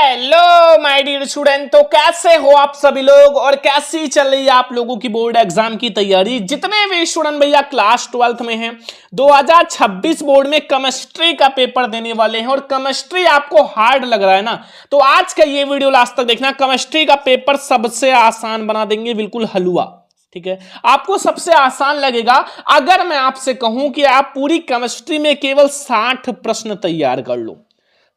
Hello my dear student. तो कैसे हो आप सभी लोग और कैसी चल रही है आप लोगों की बोर्ड एग्जाम की तैयारी। जितने भी स्टूडेंट भैया क्लास 12th में हैं 2026 बोर्ड में केमिस्ट्री का पेपर देने वाले हैं और केमिस्ट्री आपको हार्ड लग रहा है ना, तो आज का ये वीडियो लास्ट तक देखना। केमिस्ट्री का पेपर सबसे आसान बना देंगे, बिल्कुल हलवा। ठीक है, आपको सबसे आसान लगेगा अगर मैं आपसे कहूं कि आप पूरी केमिस्ट्री में केवल 60 प्रश्न तैयार कर लो,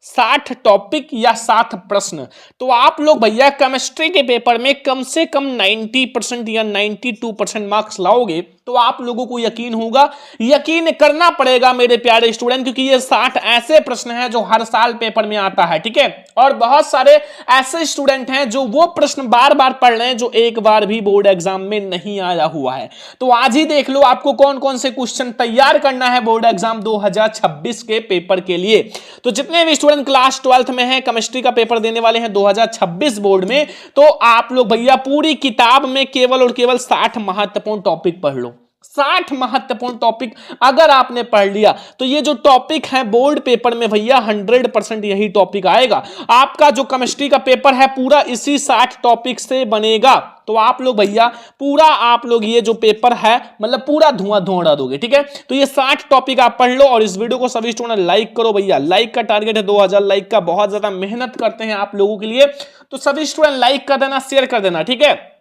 60 टॉपिक या 60 प्रश्न, तो आप लोग भैया केमिस्ट्री के पेपर में कम से कम 90% या 92% मार्क्स लाओगे। तो आप लोगों को यकीन होगा, यकीन करना पड़ेगा मेरे प्यारे स्टूडेंट, क्योंकि ये 60 ऐसे प्रश्न हैं जो हर साल पेपर में आता है। ठीक है, और बहुत सारे ऐसे स्टूडेंट हैं जो वो प्रश्न बार बार पढ़ रहे हैं जो एक बार भी बोर्ड एग्जाम में नहीं आया हुआ है। तो आज ही देख लो आपको कौन कौन से क्वेश्चन तैयार करना है बोर्ड एग्जाम 2026 के पेपर के लिए। तो जितने भी स्टूडेंट क्लास 12th में हैं, केमिस्ट्री का पेपर देने वाले हैं 2026 बोर्ड में, तो आप लोग भैया पूरी किताब में केवल और केवल 60 महत्वपूर्ण टॉपिक पढ़ लो। 60 महत्वपूर्ण टॉपिक अगर आपने पढ़ लिया तो ये जो टॉपिक है बोर्ड पेपर में भैया 100% यही टॉपिक आएगा। आपका जो केमिस्ट्री का पेपर है पूरा इसी 60 टॉपिक से बनेगा। तो आप लोग भैया पूरा आप लोग ये जो पेपर है मतलब पूरा धुआं धुआं उड़ा दोगे। ठीक है, तो ये 60 टॉपिक आप पढ़ लो और इस वीडियो को सभी स्टूडेंट लाइक करो भैया। लाइक का टारगेट है 2000 लाइक का, बहुत ज्यादा मेहनत करते हैं आप लोगों के लिए, तो सभी स्टूडेंट लाइक कर देना, शेयर कर देना। ठीक है,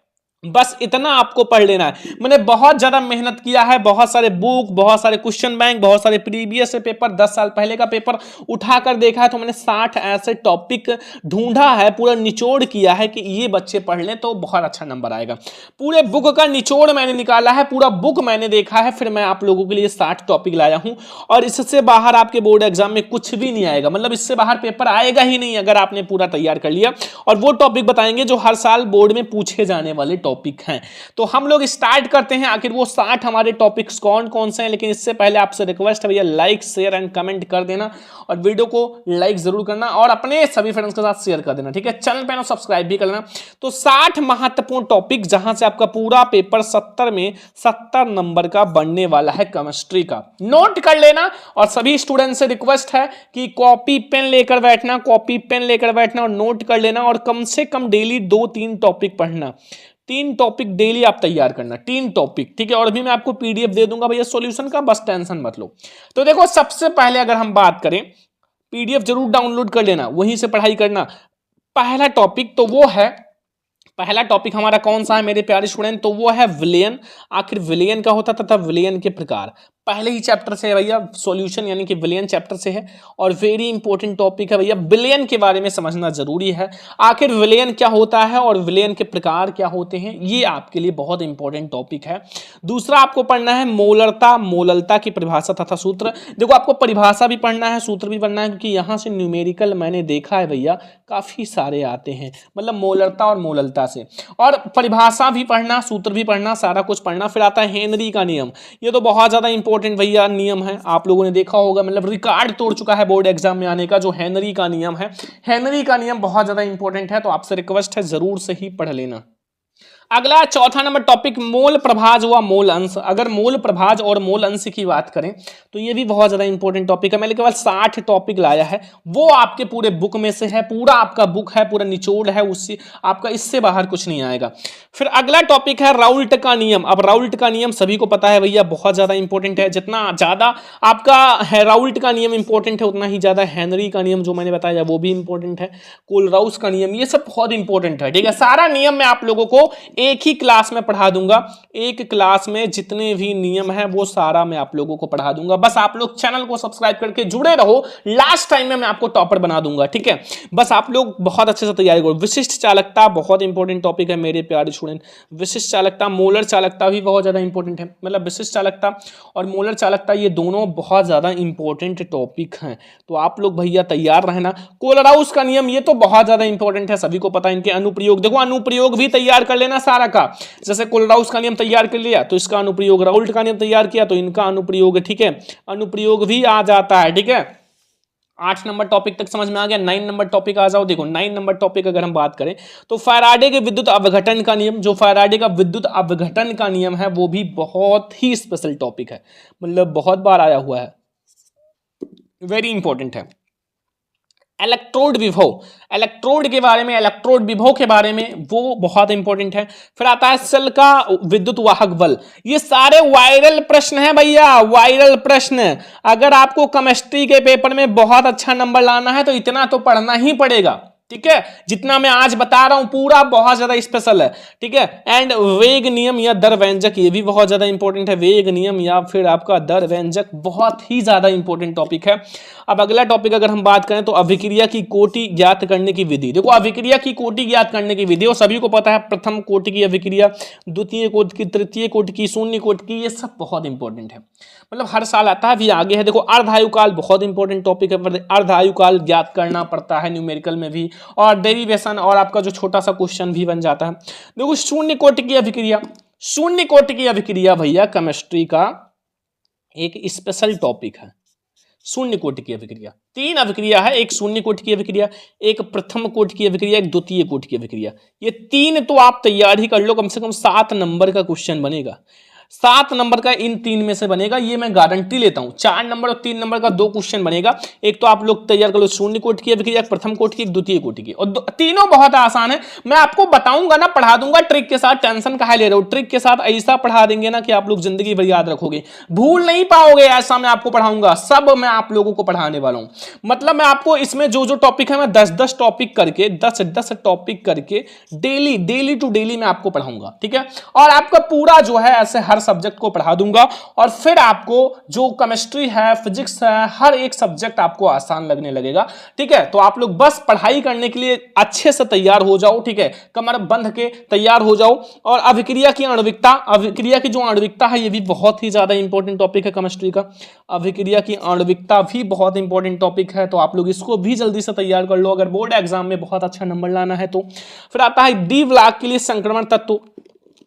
बस इतना आपको पढ़ लेना है। मैंने बहुत ज्यादा मेहनत किया है, बहुत सारे बुक, बहुत सारे क्वेश्चन बैंक, बहुत सारे प्रीवियस पेपर, 10 साल पहले का पेपर उठाकर देखा है, तो मैंने 60 ऐसे टॉपिक ढूंढा है, पूरा निचोड़ किया है कि ये बच्चे पढ़ लें तो बहुत अच्छा नंबर आएगा। पूरे बुक का निचोड़ मैंने निकाला है, पूरा बुक मैंने देखा है, फिर मैं आप लोगों के लिए 60 टॉपिक लाया हूं। और इससे बाहर आपके बोर्ड एग्जाम में कुछ भी नहीं आएगा, मतलब इससे बाहर पेपर आएगा ही नहीं अगर आपने पूरा तैयार कर लिया। और वो टॉपिक बताएंगे जो हर साल बोर्ड में पूछे जाने वाले टॉपिक हैं। तो हम लोग स्टार्ट करते हैं, आखिर वो 60 हमारे टॉपिक्स कौन कौन से हैं। लेकिन इससे पहले आपसे रिक्वेस्ट है भैया, लाइक शेयर एंड कमेंट कर देना और वीडियो को लाइक जरूर करना और अपने सभी फ्रेंड्स के साथ शेयर कर देना। ठीक है, चैनल पे सब्सक्राइब भी कर लेना। तो 60 महत्वपूर्ण टॉपिक जहां से आपका पूरा पेपर 70 में 70 नंबर का बनने वाला है केमिस्ट्री का, नोट कर लेना। और सभी स्टूडेंट से रिक्वेस्ट है कि कॉपी पेन लेकर बैठना, कॉपी पेन लेकर बैठना और नोट कर लेना। और कम से कम डेली 2-3 टॉपिक पढ़ना, 3 टॉपिक डेली आप तैयार करना, 3 टॉपिक। ठीक है, और अभी मैं आपको पीडीएफ दे दूंगा भैया सॉल्यूशन का, बस टेंशन मत लो। तो देखो सबसे पहले अगर हम बात करें, पीडीएफ जरूर डाउनलोड कर लेना, वहीं से पढ़ाई करना। पहला टॉपिक तो वो है, पहला टॉपिक हमारा कौन सा है मेरे प्यारे स्टूडेंट, तो वो है विलयन। आखिर विलयन का होता तथा विलयन के प्रकार, पहले ही चैप्टर से है भैया सॉल्यूशन, यानी कि विलयन चैप्टर से है। और वेरी इंपॉर्टेंट टॉपिक है भैया, विलयन के बारे में समझना जरूरी है। आखिर विलयन क्या होता है और विलयन के प्रकार क्या होते हैं, ये आपके लिए बहुत इंपॉर्टेंट टॉपिक है। दूसरा आपको पढ़ना है मोलरता, मोललता की परिभाषा तथा सूत्र। देखो आपको परिभाषा भी पढ़ना है, सूत्र भी पढ़ना है, क्योंकि यहां से न्यूमेरिकल मैंने देखा है भैया काफी सारे आते हैं, मतलब मोलरता और मोललता से। और परिभाषा भी पढ़ना, सूत्र भी पढ़ना, सारा कुछ पढ़ना। फिर आता है हेनरी का नियम, ये तो बहुत ज्यादा इंपॉर्टेंट भैया नियम है, आप लोगों ने देखा होगा, मतलब रिकॉर्ड तोड़ चुका है बोर्ड एग्जाम में आने का, जो हेनरी का नियम है। हेनरी का नियम बहुत ज्यादा इंपॉर्टेंट है, तो आपसे रिक्वेस्ट है जरूर से ही पढ़ लेना। अगला चौथा नंबर टॉपिक मोल प्रभाज व मोल अंश। अगर मोल प्रभाज और मोल अंश की बात करें तो ये भी बहुत ज्यादा इंपॉर्टेंट टॉपिक है। मैंने केवल 60 टॉपिक लाया है, वो आपके पूरे बुक में से है, पूरा आपका बुक है, पूरा निचोड़ है, उससे आपका इससे बाहर कुछ नहीं आएगा। फिर अगला टॉपिक है राउल्ट का नियम। अब राउल्ट का नियम सभी को पता है भैया, बहुत ज्यादा इंपॉर्टेंट है। जितना ज्यादा आपका है राउल्ट का नियम इंपॉर्टेंट है, उतना ही ज्यादा हेनरी का नियम जो मैंने बताया वो भी इंपॉर्टेंट है, कोलराउस का नियम, ये सब बहुत इंपॉर्टेंट है। ठीक है, सारा नियम मैं आप लोगों को एक ही क्लास में पढ़ा दूंगा, एक क्लास में जितने भी नियम है वो सारा मैं आप लोगों को पढ़ा दूंगा। बस आप लोग चैनल को सब्सक्राइब करके जुड़े रहो, लास्ट टाइम में मैं आपको टॉपर बना दूंगा। ठीक है, बस आप लोग बहुत अच्छे से तैयारी करो। विशिष्ट चालकता बहुत इंपॉर्टेंट टॉपिक है मेरे प्यारे स्टूडेंट, विशिष्ट चालकता, मोलर चालकता भी बहुत ज्यादा इंपॉर्टेंट है, मतलब विशिष्ट चालकता और मोलर चालकता ये दोनों बहुत ज्यादा इंपॉर्टेंट टॉपिक हैं, तो आप लोग भैया तैयार रहना। कोलराउस का नियम ये तो बहुत ज्यादा इंपॉर्टेंट है, सभी को पता है। इनके अनुप्रयोग देखो, अनुप्रयोग भी तैयार कर लेना सारा का, जैसे कोलराउस का नियम तैयार कर लिया तो इसका अनुप्रयोग, राउल्ट का नियम तैयार किया तो इनका अनुप्रयोग। ठीक है, अनुप्रयोग भी आ जाता है। ठीक है, 8 नंबर टॉपिक तक समझ में आ गया। 9 नंबर टॉपिक आ जाओ। देखो 9 नंबर टॉपिक अगर हम बात करें तो फैराडे के विद्युत अपघटन का नियम, जो फैराडे का विद्युत अपघटन का नियम है वो भी बहुत ही स्पेशल टॉपिक है, मतलब बहुत बार आया हुआ है, वेरी इंपॉर्टेंट है। इलेक्ट्रोड विभव, इलेक्ट्रोड के बारे में, इलेक्ट्रोड विभव के बारे में वो बहुत इंपॉर्टेंट है। फिर आता है सेल का विद्युत वाहक बल। ये सारे वायरल प्रश्न हैं भैया, वायरल प्रश्न। अगर आपको केमिस्ट्री के पेपर में बहुत अच्छा नंबर लाना है तो इतना तो पढ़ना ही पड़ेगा, ठीक है। जितना मैं आज बता रहा हूं पूरा बहुत ज्यादा स्पेशल है, ठीक है। एंड वेग नियम या दर व्यंजक, ये भी बहुत ज्यादा इंपॉर्टेंट है। वेग नियम या फिर आपका दर व्यंजक बहुत ही ज्यादा इंपॉर्टेंट टॉपिक है। अब अगला टॉपिक अगर हम बात करें तो अभिक्रिया की कोटि ज्ञात करने की विधि। देखो अभिक्रिया की कोटि ज्ञात करने की विधि, और सभी को पता है प्रथम कोटि की अभिक्रिया, द्वितीय कोटि की, तृतीय कोटि की, शून्य कोटि की, ये सब बहुत इंपॉर्टेंट है, मतलब हर साल आता है। अभी आगे है देखो अर्धायुकाल, बहुत इंपॉर्टेंट टॉपिक है। अर्धायुकाल ज्ञात करना पड़ता है न्यूमेरिकल में भी, और डेरिवेशन और आपका जो छोटा सा क्वेश्चन भी बन जाता है। देखो शून्य कोटि की अभिक्रिया, शून्य कोटि की अभिक्रिया भैया केमिस्ट्री का एक स्पेशल टॉपिक है। शून्य कोटि की अभिक्रिया, तीन अभिक्रिया है, एक शून्य कोटि की अभिक्रिया, एक प्रथम कोटि की अभिक्रिया, एक द्वितीय कोटि की अभिक्रिया। ये तीन तो आप तैयार ही कर लो, कम से कम 7 नंबर का क्वेश्चन बनेगा, 7 नंबर का इन तीन में से बनेगा, ये मैं गारंटी लेता हूं। 4 नंबर और 3 नंबर का 2 क्वेश्चन बनेगा। एक तो आप लोग तैयार कर लो शून्य कोटि की अभिक्रिया, प्रथम कोटि की, द्वितीय कोटि की, और तीनों बहुत आसान है। मैं आपको बताऊंगा ना, पढ़ा दूंगा ट्रिक के साथ, टेंशन काहे ले रहे हो। ट्रिक के साथ ऐसा पढ़ा देंगे ना कि आप लोग जिंदगी भर याद रखोगे, भूल नहीं पाओगे। ऐसा मैं आपको पढ़ाऊंगा, सब मैं आप लोगों को पढ़ाने वाला हूं। मतलब मैं आपको इसमें जो जो टॉपिक है, मैं 10-10 टॉपिक करके, 10-10 टॉपिक करके डेली टू डेली मैं आपको पढ़ाऊंगा, ठीक है। और आपका पूरा जो है ऐसे हर सब्जेक्ट को पढ़ा दूंगा, और फिर आपको जो केमिस्ट्री है, फिजिक्स है, हर एक सब्जेक्ट आपको आसान लगने लगेगा, ठीक है। तो आप लोग बस पढ़ाई करने के लिए अच्छे से तैयार हो जाओ, ठीक है, कमर बंध के तैयार हो जाओ। और अभिक्रिया की आणविकता, अभिक्रिया की जो आणविकता है ये भी बहुत ही ज्यादा इंपॉर्टेंट टॉपिक है केमिस्ट्री का। अभिक्रिया की आणविकता भी बहुत इंपॉर्टेंट टॉपिक है, तो आप लोग इसको भी जल्दी से तैयार कर लो अगर बोर्ड एग्जाम में बहुत अच्छा नंबर लाना है तो। फिर आता है डी ब्लॉक के लिए संक्रमण तत्व।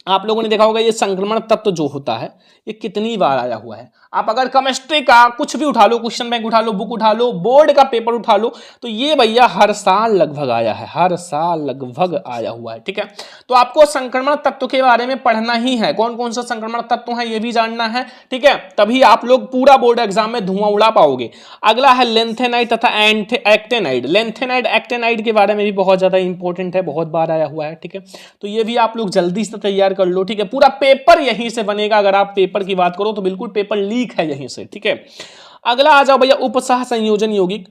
आप लोगों ने देखा होगा ये संक्रमण तत्व जो होता है ये कितनी बार आया हुआ है। आप अगर केमिस्ट्री का कुछ भी उठा लो, क्वेश्चन बैंक उठा लो, बुक उठा लो, बोर्ड का पेपर उठा लो, तो ये भैया हर साल लगभग आया है, हर साल लगभग आया हुआ है, ठीक है। तो आपको संक्रमण तत्व के बारे में पढ़ना ही है, कौन कौन सा संक्रमण तत्व है ये भी जानना है, ठीक है। तभी आप लोग पूरा बोर्ड एग्जाम में धुआं उड़ा पाओगे। अगला है लेंथेनाइड तथा एक्टेनाइड। लेंथेनाइड एक्टेनाइड के बारे में भी बहुत ज्यादा इंपॉर्टेंट है, बहुत बार आया हुआ है, ठीक है। तो ये भी आप लोग जल्दी से तैयार कर लो, ठीक है। पूरा पेपर यहीं से बनेगा, अगर आप पेपर की बात करो तो बिल्कुल पेपर लीक है यहीं से, ठीक है। अगला आ जाओ भैया उपसह संयोजन यौगिक।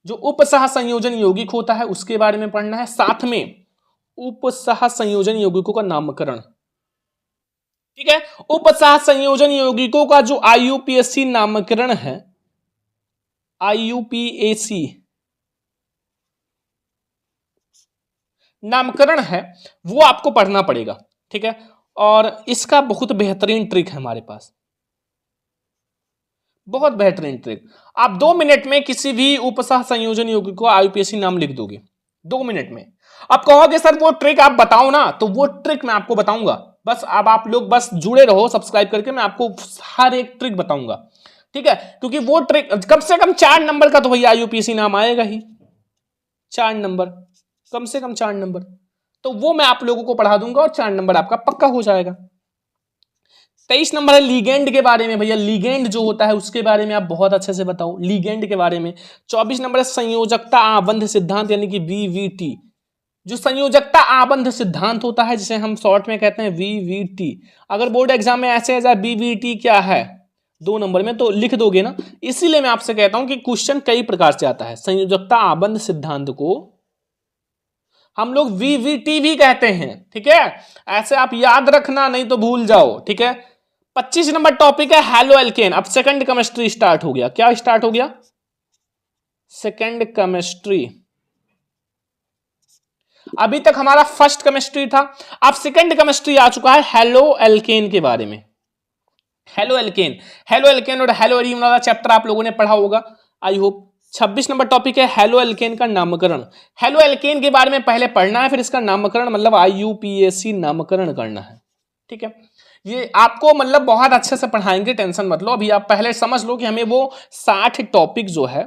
जो उपसह संयोजन यौगिक होता है उसके बारे में पढ़ना है, साथ में उपसह संयोजन यौगिकों का नामकरण, ठीक है। उपसह संयोजन यौगिकों का जो IUPAC नामकरण है, IUPAC नामकरण है, वो आपको पढ़ना पड़ेगा, ठीक है। और इसका बहुत बेहतरीन ट्रिक है हमारे पास, बहुत बेहतरीन ट्रिक। आप 2 मिनट में किसी भी उपसह संयोजन यौगिक को IUPAC नाम लिख दोगे 2 मिनट में। आप कहोगे सर वो ट्रिक आप बताओ ना, तो वो ट्रिक मैं आपको बताऊंगा। बस अब आप लोग बस जुड़े रहो सब्सक्राइब करके, मैं आपको हर एक ट्रिक बताऊंगा, ठीक है। क्योंकि वो ट्रिक कम से कम 4 नंबर का तो भैया IUPAC नाम आएगा ही, 4 नंबर, कम से कम 4 नंबर, तो वो मैं आप लोगों को पढ़ा दूंगा और 4 नंबर आपका पक्का हो जाएगा। 23 नंबर है लीगेंड के बारे में भैया, लीगेंड जो होता है उसके बारे में आप बहुत अच्छे से बताओ, लीगेंड के बारे में। 24 नंबर है संयोजकता आबंध सिद्धांत यानी कि VVT। जो संयोजकता आबंध सिद्धांत होता है जिसे हम शॉर्ट में कहते हैं VVT, अगर बोर्ड एग्जाम में ऐसे आ जाए VVT क्या है 2 नंबर में तो लिख दोगे ना। इसीलिए मैं आपसे कहता हूं कि क्वेश्चन कई प्रकार से आता है। संयोजकता आबंध सिद्धांत को हम लोग VVT भी कहते हैं, ठीक है। ऐसे आप याद रखना, नहीं तो भूल जाओ, ठीक है। 25 नंबर टॉपिक है हैलो एल्केन। अब सेकंड केमिस्ट्री स्टार्ट हो गया, क्या स्टार्ट हो गया, सेकंड केमिस्ट्री। अभी तक हमारा फर्स्ट केमिस्ट्री था, अब सेकंड केमिस्ट्री आ चुका है हैलो एल्केन के बारे में। हैलो एल्केन, हैलो एल्केन और हैलो एरीन वाला चैप्टर आप लोगों ने पढ़ा होगा आई होप। 26 नंबर टॉपिक है हैलो एल्केन का नामकरण। हैलो एल्केन के बारे में पहले पढ़ना है, फिर इसका नामकरण मतलब IUPAC नामकरण करना है, ठीक है। ये आपको मतलब बहुत अच्छे से पढ़ाएंगे, टेंशन मत लो। अभी आप पहले समझ लो कि हमें वो 60 टॉपिक जो है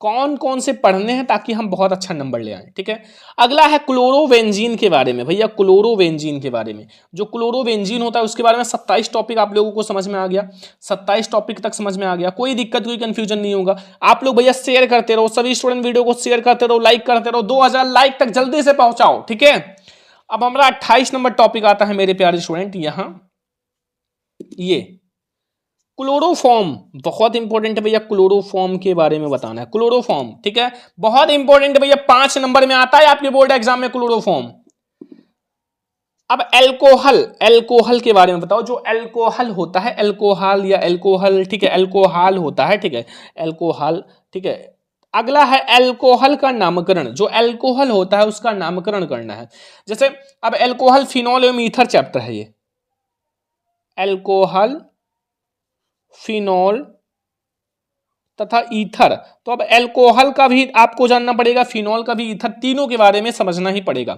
कौन कौन से पढ़ने हैं ताकि हम बहुत अच्छा नंबर ले आए, ठीक है। अगला है क्लोरोवेंजीन के बारे में। भैया क्लोरोवेंजीन के बारे में, जो क्लोरोवेंजीन होता है उसके बारे में 27 टॉपिक आप लोगों को समझ में आ गया, 27 टॉपिक तक समझ में आ गया, कोई दिक्कत कोई कंफ्यूजन नहीं होगा। आप लोग भैया शेयर करते रहो, सभी स्टूडेंट वीडियो को शेयर करते रहो, लाइक करते रहो, 2000 लाइक तक जल्दी से पहुंचाओ, ठीक है। अब हमारा 28 नंबर टॉपिक आता है मेरे प्यारे स्टूडेंट, यहां ये क्लोरोफॉर्म बहुत इंपॉर्टेंट है भैया, क्लोरोफॉर्म के बारे में बताना है, क्लोरोफॉर्म, ठीक है, बहुत इंपॉर्टेंट है भैया, 5 नंबर में आता है आपके बोर्ड एग्जाम में क्लोरोफॉर्म। अब एल्कोहल, एल्कोहल के बारे में बताओ, जो एल्कोहल होता है, एल्कोहल या एल्कोहल, ठीक है, एल्कोहल होता है, ठीक है, एल्कोहल, ठीक है। अगला है एल्कोहल का नामकरण, जो एल्कोहल होता है उसका नामकरण करना है। जैसे अब एल्कोहल, फिनॉल एवं ईथर चैप्टर है ये, एल्कोहल, फिनॉल तथा ईथर। तो अब एल्कोहल का भी आपको जानना पड़ेगा, फिनॉल का भी, ईथर, तीनों के बारे में समझना ही पड़ेगा।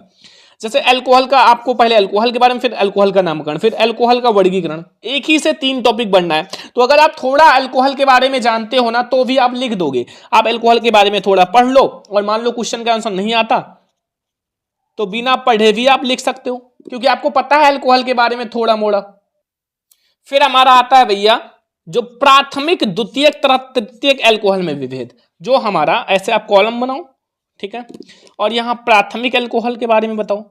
जैसे एल्कोहल का आपको पहले एल्कोहल के बारे में, फिर एल्कोहल का नामकरण, फिर एल्कोहल का वर्गीकरण, एक ही से 3 टॉपिक बनना है। तो अगर आप थोड़ा एल्कोहल के बारे में जानते हो ना तो भी आप लिख दोगे। आप एल्कोहल के बारे में थोड़ा पढ़ लो और मान लो क्वेश्चन का आंसर नहीं आता तो बिना पढ़े भी आप लिख सकते हो, क्योंकि आपको पता है एल्कोहल के बारे में थोड़ा मोड़ा। फिर हमारा आता है भैया जो प्राथमिक, द्वितीयक तथा तृतीयक एल्कोहल में विभेद, जो हमारा, ऐसे आप कॉलम बनाओ, ठीक है, और यहां प्राथमिक एल्कोहल के बारे में बताओ,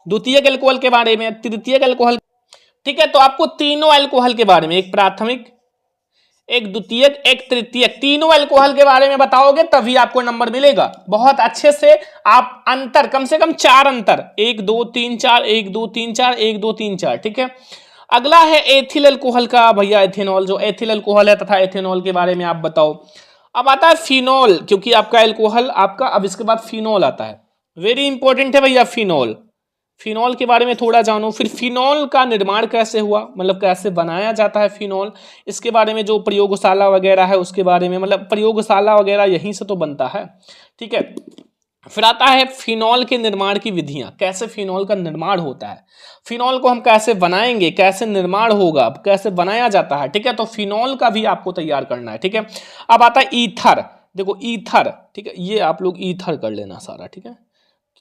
द्वितीयक एल्कोहल के बारे में, तृतीयक एल्कोहल, ठीक है। तो आपको तीनों एल्कोहल के बारे में, एक प्राथमिक, एक द्वितीयक, एक तृतीयक, तीनों एल्कोहल के बारे में बताओगे तभी आपको नंबर मिलेगा। बहुत अच्छे से आप अंतर, कम से कम 4 अंतर, 1 2 3 4, 1 2 3 4, 1 2 3 4, ठीक है। अगला है एथिल अल्कोहल का भैया, एथेनॉल, जो एथिल अल्कोहल है तथा एथेनॉल के बारे में आप बताओ। अब आता है फिनॉल, क्योंकि आपका अल्कोहल आपका, अब इसके बाद फिनॉल आता है, वेरी इंपॉर्टेंट है भैया फिनॉल। फिनॉल के बारे में थोड़ा जानो। फिर फिनॉल का निर्माण कैसे हुआ, मतलब कैसे बनाया जाता है फिनॉल, इसके बारे में, जो प्रयोगशाला वगैरह है उसके बारे में, मतलब प्रयोगशाला वगैरह यहीं से तो बनता है, ठीक है। फिर आता है फिनॉल के निर्माण की विधियां, कैसे फिनॉल का निर्माण होता है, फिनॉल को हम कैसे बनाएंगे, कैसे निर्माण होगा, कैसे बनाया जाता है, ठीक है। तो फिनॉल का भी आपको तैयार करना है, ठीक है। अब आता है ईथर, देखो ईथर, ठीक है, ये आप लोग ईथर कर लेना सारा, ठीक है।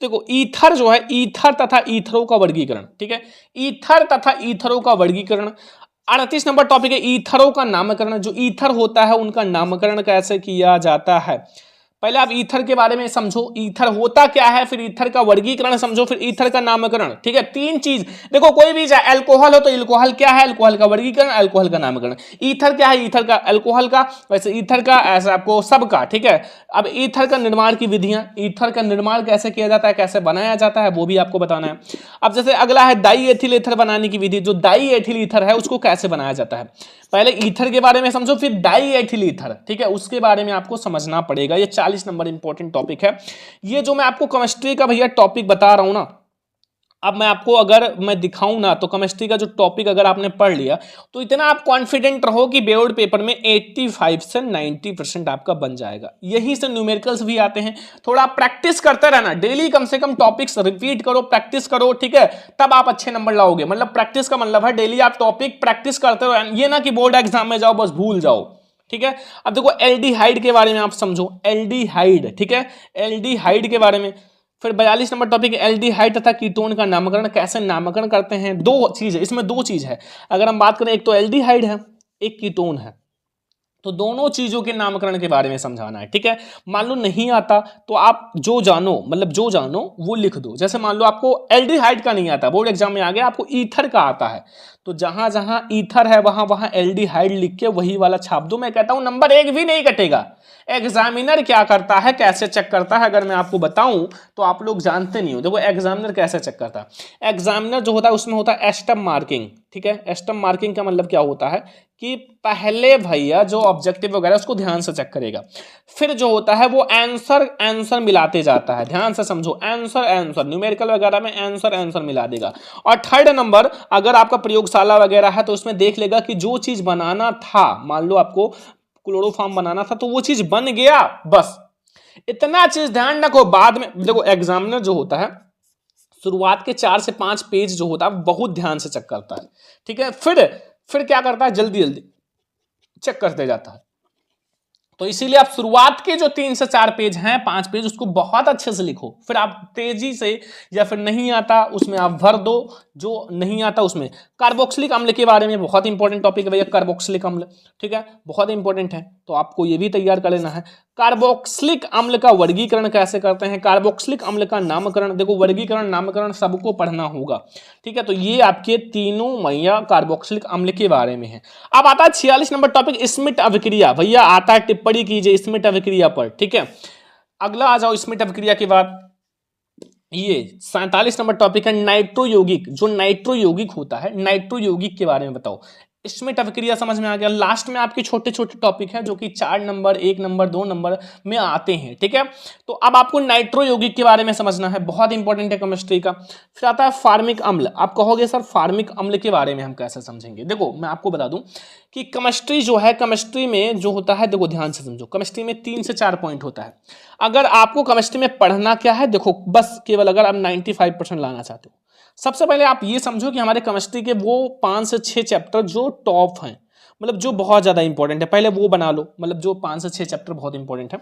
देखो ईथर जो है, ईथर तथा ईथरों का वर्गीकरण, ठीक है, ईथर तथा ईथरों का वर्गीकरण। 38 नंबर टॉपिक है ईथरों का नामकरण, जो ईथर होता है उनका नामकरण कैसे किया जाता है। पहले आप ईथर के बारे में समझो, ईथर होता क्या है, फिर ईथर का वर्गीकरण समझो, फिर ईथर का नामकरण, ठीक है। 3 चीज देखो, कोई भी चाहे अल्कोहल हो तो अल्कोहल क्या है, अल्कोहल का वर्गीकरण, अल्कोहल का नामकरण। ईथर क्या है, ईथर का, अल्कोहल का, वैसे ईथर का, ऐसा आपको सबका, ठीक है। अब ईथर का निर्माण की विधियां, ईथर का निर्माण कैसे किया जाता है, कैसे बनाया जाता है, वो भी आपको बताना है। अब जैसे अगला है डाई एथिल ईथर बनाने की विधि, जो डाई एथिल ईथर है उसको कैसे बनाया जाता है। पहले ईथर के बारे में समझो, फिर डाई एथिल ईथर, ठीक है, उसके बारे में आपको समझना पड़ेगा। ये 40 नंबर इंपॉर्टेंट टॉपिक है। ये जो मैं आपको केमिस्ट्री का भैया टॉपिक बता रहा हूं ना, अब मैं आपको अगर मैं दिखाऊं ना तो केमिस्ट्री का जो टॉपिक अगर आपने पढ़ लिया तो इतना आप कॉन्फिडेंट रहो कि बोर्ड पेपर में 85 से 90% आपका बन जाएगा। यही से न्यूमेरिकल्स भी आते हैं। थोड़ा प्रैक्टिस करते रहना, डेली कम से कम टॉपिक्स रिपीट करो, प्रैक्टिस करो, ठीक है, तब आप अच्छे नंबर लाओगे। मतलब प्रैक्टिस का मतलब है डेली आप टॉपिक प्रैक्टिस करते रहो, ये ना कि बोर्ड एग्जाम में जाओ बस भूल जाओ, ठीक है। अब देखो एल्डिहाइड के बारे में आप समझो, एल्डिहाइड, ठीक है, एल्डिहाइड के बारे में। फिर 42 नंबर टॉपिक एल्डिहाइड तथा कीटोन का नामकरण, कैसे नामकरण करते हैं। 2 चीज है इसमें, 2 चीज है। अगर हम बात करें, एक तो एल्डिहाइड है, एक कीटोन है, तो दोनों चीजों के नामकरण के बारे में समझाना है, ठीक है। मान लो नहीं आता तो आप जो जानो, मतलब जो जानो वो लिख दो। जैसे मान लो आपको एल्डिहाइड का नहीं आता, बोर्ड एग्जाम में आ गया, आपको ईथर का आता है, तो जहां जहां ईथर है वहां वहां एल्डिहाइड लिख के वही वाला छाप दो। मैं कहता हूं नंबर 1 भी नहीं कटेगा। एग्जामिनर क्या करता है, कैसे चेक करता है, अगर मैं आपको बताऊं तो आप लोग जानते नहीं हो। देखो एग्जामिनर कैसे चेक करता है, एग्जामिनर जो होता है उसमें होता है एस्टम मार्किंग, ठीक है। एस्टम मार्किंग का मतलब क्या होता है कि पहले भैया जो ऑब्जेक्टिव वगैरह उसको ध्यान से चेक करेगा, फिर जो होता है वो आंसर मिलाते जाता है। ध्यान से समझो, आंसर न्यूमेरिकल वगैरह में आंसर मिला देगा। और 3rd नंबर, अगर आपका प्रयोगशाला वगैरह है तो उसमें देख लेगा कि जो चीज बनाना था, मान लो आपको क्लोरोफॉर्म बनाना था तो वो चीज बन गया, बस इतना चीज ध्यान रखो। बाद में देखो एग्जामिनर जो होता है शुरुआत के 4 से 5 पेज जो होता है बहुत ध्यान से चेक करता है, ठीक है। फिर क्या करता है, जल्दी जल्दी चेक करते जाता है। तो इसीलिए आप शुरुआत के जो 3 से 4 पेज हैं, 5 पेज, उसको बहुत अच्छे से लिखो, फिर आप तेजी से, या फिर नहीं आता उसमें आप भर दो, जो नहीं आता उसमें। कार्बोक्सिलिक अम्ल के बारे में बहुत इंपॉर्टेंट टॉपिक है भैया, कार्बोक्सिलिक अम्ल, ठीक है, बहुत इंपॉर्टेंट है, तो आपको ये भी तैयार कर लेना है। कार्बोक्सिलिक अम्ल का वर्गीकरण कैसे करते हैं, कार्बोक्सिलिक अम्ल का नामकरण, देखो वर्गीकरण नामकरण सबको पढ़ना होगा, ठीक है। तो ये आपके तीनों भैया कार्बोक्सिलिक अम्ल के बारे में है। अब आता है 46 नंबर टॉपिक, स्मिट अभिक्रिया, भैया आता है टिप्पणी कीजिए स्मिट अभिक्रिया पर, ठीक है। अगला आ जाओ स्मिट अभिक्रिया के बाद, ये 47 नंबर टॉपिक है नाइट्रो यौगिक, जो नाइट्रो यौगिक होता है, नाइट्रो यौगिक के बारे में बताओ। इसमें अभिक्रिया समझ में आ गया। लास्ट में आपके छोटे छोटे टॉपिक हैं जो कि 4 नंबर, 1 नंबर, 2 नंबर में आते हैं, ठीक है। तो अब आपको नाइट्रो यौगिक के बारे में समझना है, बहुत इंपॉर्टेंट है केमिस्ट्री का। फिर आता है फार्मिक अम्ल। आप कहोगे सर फार्मिक अम्ल के बारे में हम कैसे समझेंगे, देखो मैं आपको बता दूं कि केमिस्ट्री जो है, केमिस्ट्री में जो होता है, देखो ध्यान से समझो, केमिस्ट्री में 3 से 4 पॉइंट होता है। अगर आपको केमिस्ट्री में पढ़ना क्या है, देखो बस केवल अगर आप 95% लाना चाहते हो, सबसे पहले आप ये समझो कि हमारे केमिस्ट्री के वो 5 से 6 चैप्टर जो टॉप हैं, मतलब जो बहुत ज़्यादा इंपॉर्टेंट है, पहले वो बना लो, मतलब जो 5 से 6 चैप्टर बहुत इंपॉर्टेंट है।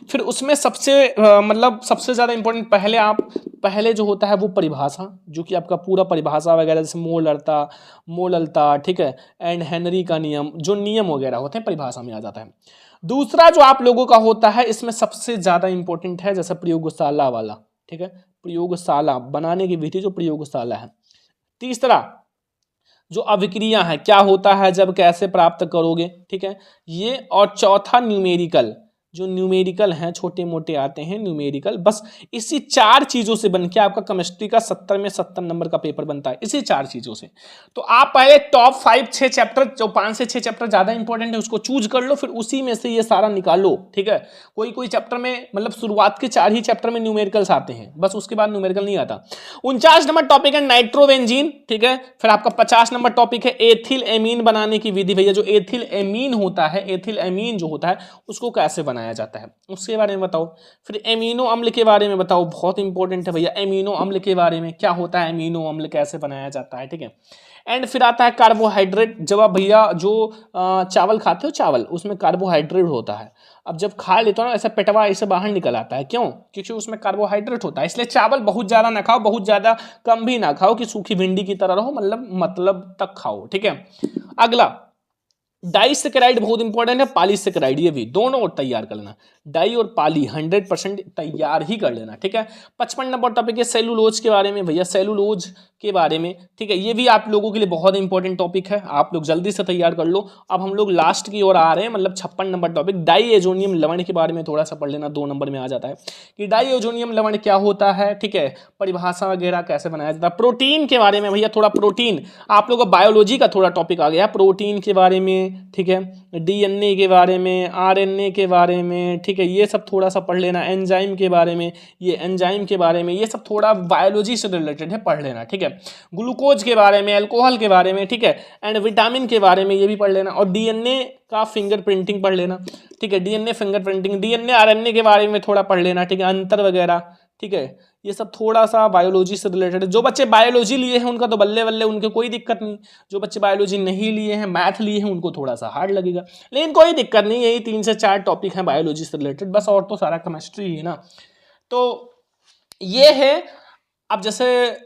फिर उसमें सबसे मतलब सबसे ज़्यादा इंपॉर्टेंट पहले जो होता है वो परिभाषा, जो कि आपका पूरा परिभाषा वगैरह, जैसे मोललता, ठीक है, एंड हेनरी का नियम, जो नियम वगैरह होते हैं परिभाषा में आ जाता है। दूसरा जो आप लोगों का होता है, इसमें सबसे ज़्यादा इंपॉर्टेंट है जैसे प्रयोगशाला वाला, ठीक है, प्रयोगशाला बनाने की विधि, जो प्रयोगशाला है। तीसरा जो अभिक्रिया है, क्या होता है जब, कैसे प्राप्त करोगे, ठीक है, ये। और चौथा न्यूमेरिकल, जो न्यूमेरिकल हैं, छोटे मोटे आते हैं न्यूमेरिकल, बस इसी 4 चीज़ों से बन के आपका केमिस्ट्री का 70 में 70 नंबर का पेपर बनता है, इसी 4 चीज़ों से। तो आप पहले टॉप 5 6 चैप्टर, जो 5 से 6 चैप्टर ज़्यादा इंपॉर्टेंट है उसको चूज कर लो, फिर उसी में से ये सारा निकालो, ठीक है। कोई चैप्टर में, मतलब शुरुआत के 4 ही चैप्टर में न्यूमेरिकल्स आते हैं, बस उसके बाद न्यूमेरिकल नहीं आता। 49 नंबर टॉपिक है नाइट्रोबेंजीन, ठीक है। फिर आपका 50 नंबर टॉपिक है एथिल एमीन बनाने की विधि, भैया जो एथिल एमीन होता है, एथिल एमीन जो होता है उसको कैसे बनाया जाता है उसके बारे में बताओ। फिर एमिनो अम्ल के बारे में बताओ, बहुत इंपॉर्टेंट है भैया, एमिनो अम्ल के बारे में, क्या होता है एमिनो अम्ल, कैसे बनाया जाता है, ठीक है। एंड फिर आता है कार्बोहाइड्रेट। जब आप भैया जो चावल खाते हो, चावल उसमें कार्बोहाइड्रेट होता है, अब जब खा लेते हो ना, ऐसा पेटवा ऐसे बाहर निकल आता है, क्यों, क्योंकि उसमें कार्बोहाइड्रेट होता है। इसलिए चावल बहुत ज़्यादा ना खाओ, बहुत ज़्यादा कम भी ना खाओ कि सूखी भिंडी की तरह रहो, मतलब तक खाओ, ठीक है। अगला डाइसेकेराइड बहुत इंपॉर्टेंट है, पॉलीसेकेराइड, ये भी दोनों तैयार कर लेना, डाई और पाली 100% तैयार ही कर लेना, ठीक है। 55 नंबर टॉपिक है सेलुलोज के बारे में, भैया सेलुलोज के बारे में, ठीक है, ये भी आप लोगों के लिए बहुत इंपॉर्टेंट टॉपिक है, आप लोग जल्दी से तैयार कर लो। अब हम लोग लास्ट की ओर आ रहे हैं, मतलब 56 नंबर टॉपिक डाईएजोनियम लवण के बारे में थोड़ा सा पढ़ लेना, 2 नंबर में आ जाता है कि डाईएजोनियम लवण क्या होता है, ठीक है, परिभाषा वगैरह कैसे बनाया जाता है। प्रोटीन के बारे में भैया, थोड़ा प्रोटीन, आप लोगों को बायोलॉजी का थोड़ा टॉपिक आ गया, प्रोटीन के बारे में, ठीक है, डीएनए के बारे में, आरएनए के बारे में, ठीक है, ये सब थोड़ा सा पढ़ लेना। एंजाइम के बारे में, ये एंजाइम के बारे में, ये सब थोड़ा बायोलॉजी से रिलेटेड है, पढ़ लेना, ठीक है। ग्लूकोज के बारे में, अल्कोहल के बारे में, ठीक है, एंड विटामिन के बारे में, ये भी पढ़ लेना। और डीएनए का फिंगरप्रिंटिंग पढ़ लेना, ठीक है, डीएनए फिंगरप्रिंटिंग, डीएनए आरएनए के बारे में थोड़ा पढ़ लेना, ठीक है, अंतर वगैरह, ठीक है, ये सब थोड़ा सा बायोलॉजी से रिलेटेड है। जो बच्चे बायोलॉजी लिए हैं उनका तो बल्ले बल्ले, उनके कोई दिक्कत नहीं। जो बच्चे बायोलॉजी नहीं लिए हैं, मैथ लिए हैं, उनको थोड़ा सा हार्ड लगेगा, लेकिन कोई दिक्कत नहीं, यही 3 से 4 टॉपिक हैं बायोलॉजी से रिलेटेड बस, और तो सारा केमिस्ट्री ही है ना। तो ये है। अब जैसे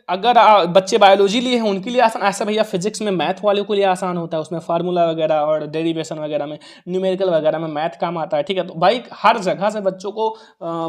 अगर बच्चे बायोलॉजी लिए हैं उनके लिए आसान, ऐसा भैया फिजिक्स में मैथ वाले के लिए आसान होता है, उसमें फार्मूला वगैरह और डेरिवेशन वगैरह में, न्यूमेरिकल वगैरह में मैथ काम आता है, ठीक है। तो भाई हर जगह से बच्चों को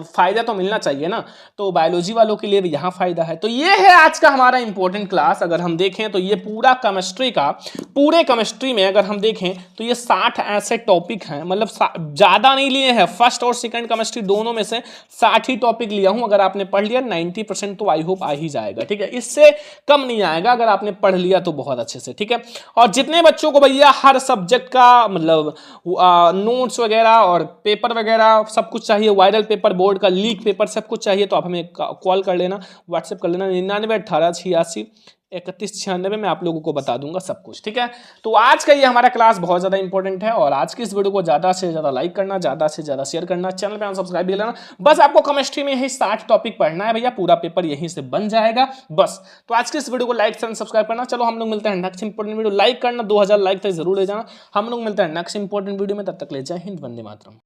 फ़ायदा तो मिलना चाहिए ना, तो बायोलॉजी वालों के लिए भी यहाँ फ़ायदा है। तो ये है आज का हमारा इंपॉर्टेंट क्लास। अगर हम देखें तो ये पूरा केमिस्ट्री का, पूरे केमिस्ट्री में अगर हम देखें तो ये 60 ऐसे टॉपिक हैं, मतलब ज़्यादा नहीं लिए हैं, फर्स्ट और सेकेंड केमिस्ट्री दोनों में से 60 ही टॉपिक लिया हूँ। अगर आपने पढ़ लिया 90% तो आई होप आ ही जाएगा, ठीक है, इससे कम नहीं आएगा अगर आपने पढ़ लिया तो बहुत अच्छे से, ठीक है। और जितने बच्चों को भैया हर सब्जेक्ट का मतलब नोट्स वगैरह और पेपर वगैरह सब कुछ चाहिए, वायरल पेपर, बोर्ड का लीक पेपर सब कुछ चाहिए, तो आप हमें कॉल कर लेना, व्हाट्सएप कर लेना 9918863196 में आप लोगों को बता दूंगा सब कुछ, ठीक है। तो आज का ये हमारा क्लास बहुत ज़्यादा इंपॉर्टेंट है, और आज की इस वीडियो को ज़्यादा से ज़्यादा लाइक करना, ज़्यादा से ज़्यादा शेयर करना, चैनल पे हम सब्सक्राइब भी लेना। बस आपको केमिस्ट्री में यही 60 टॉपिक पढ़ना है भैया, पूरा पेपर यहीं से बन जाएगा बस। तो आज की इस वीडियो को लाइक एंड सब्सक्राइब करना। चलो हम लोग मिलते हैं नेक्स्ट इंपॉर्टेंट वीडियो, लाइक करना 2000 लाइक तक जरूर ले जाना। हम लोग मिलते हैं नेक्स्ट इंपॉर्टेंट वीडियो में, तब तक ले जय हिंद, वंदे मातरम।